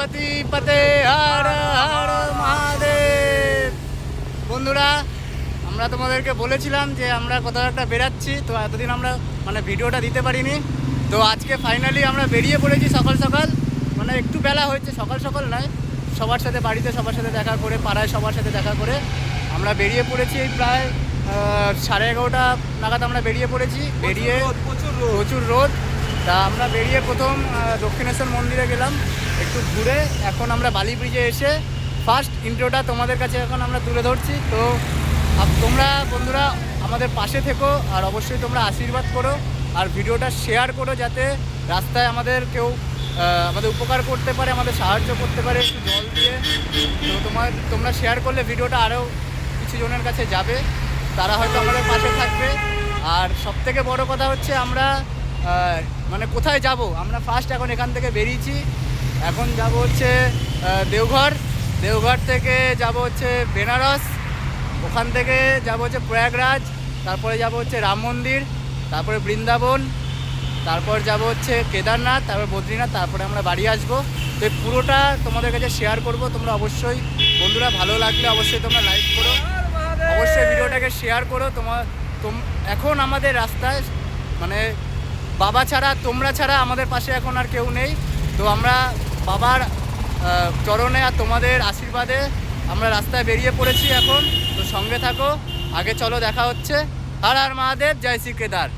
গণপতি পতে হর হর মহাদেব। বন্ধুরা, আমরা তোমাদেরকে বলেছিলাম যে আমরা কোথাও একটা বেরাচ্ছি, তো এতদিন আমরা ভিডিওটা দিতে পারিনি। তো আজকে ফাইনালি আমরা বেরিয়ে পড়েছি সকাল সকাল, একটু বেলা হয়েছে, সকাল সকাল নয়, সবার সাথে বাড়িতে সবার সাথে দেখা করে, পাড়ায় সবার সাথে দেখা করে আমরা বেরিয়ে পড়েছি। এই প্রায় 11:30 নাগাদ আমরা বেরিয়ে পড়েছি। বেরিয়ে প্রচুর রোদ। তা আমরা বেরিয়ে প্রথম দক্ষিণেশ্বর মন্দিরে গেলাম, একটু ঘুরে এখন আমরা বালি ব্রিজে এসে ফার্স্ট ইন্ট্রোটা তোমাদের কাছে এখন আমরা তুলে ধরছি। তো তোমরা বন্ধুরা আমাদের পাশে থেকো, আর অবশ্যই তোমরা আশীর্বাদ করো আর ভিডিওটা শেয়ার করো, যাতে রাস্তায় আমাদের কেউ আমাদের উপকার করতে পারে, আমাদের সাহায্য করতে পারে একটু জল দিয়ে। তো তোমরা শেয়ার করলে ভিডিওটা আরও কিছু জনের কাছে যাবে, তারা হয়তো আমাদের পাশে থাকবে। আর সবথেকে বড় কথা হচ্ছে আমরা কোথায় যাব, আমরা ফার্স্ট এখন এখান থেকে বেরিয়েছি, এখন যাব হচ্ছে দেওঘর থেকে যাব হচ্ছে বেনারস, ওখান থেকে যাব হচ্ছে প্রয়াগরাজ, তারপরে যাব হচ্ছে রাম মন্দির, তারপরে বৃন্দাবন, তারপর যাব হচ্ছে কেদারনাথ, তারপর বদ্রীনাথ, তারপরে আমরা বাড়ি আসবো। তো এই পুরোটা তোমাদের কাছে শেয়ার করব। তোমরা অবশ্যই বন্ধুরা ভালো লাগলে অবশ্যই তোমরা লাইক করো, অবশ্যই ভিডিওটাকে শেয়ার করো। এখন আমাদের রাস্তায় বাবা ছাড়া, তোমরা ছাড়া আমাদের পাশে এখন আর কেউ নেই। তো আমরা বাবার চরণে আর তোমাদের আশীর্বাদে আমরা রাস্তায় বেরিয়ে পড়েছি এখন। তো সঙ্গে থাকো, আগে চলো দেখা হচ্ছে। হর হর মহাদেব, জয় শ্রী কেদার।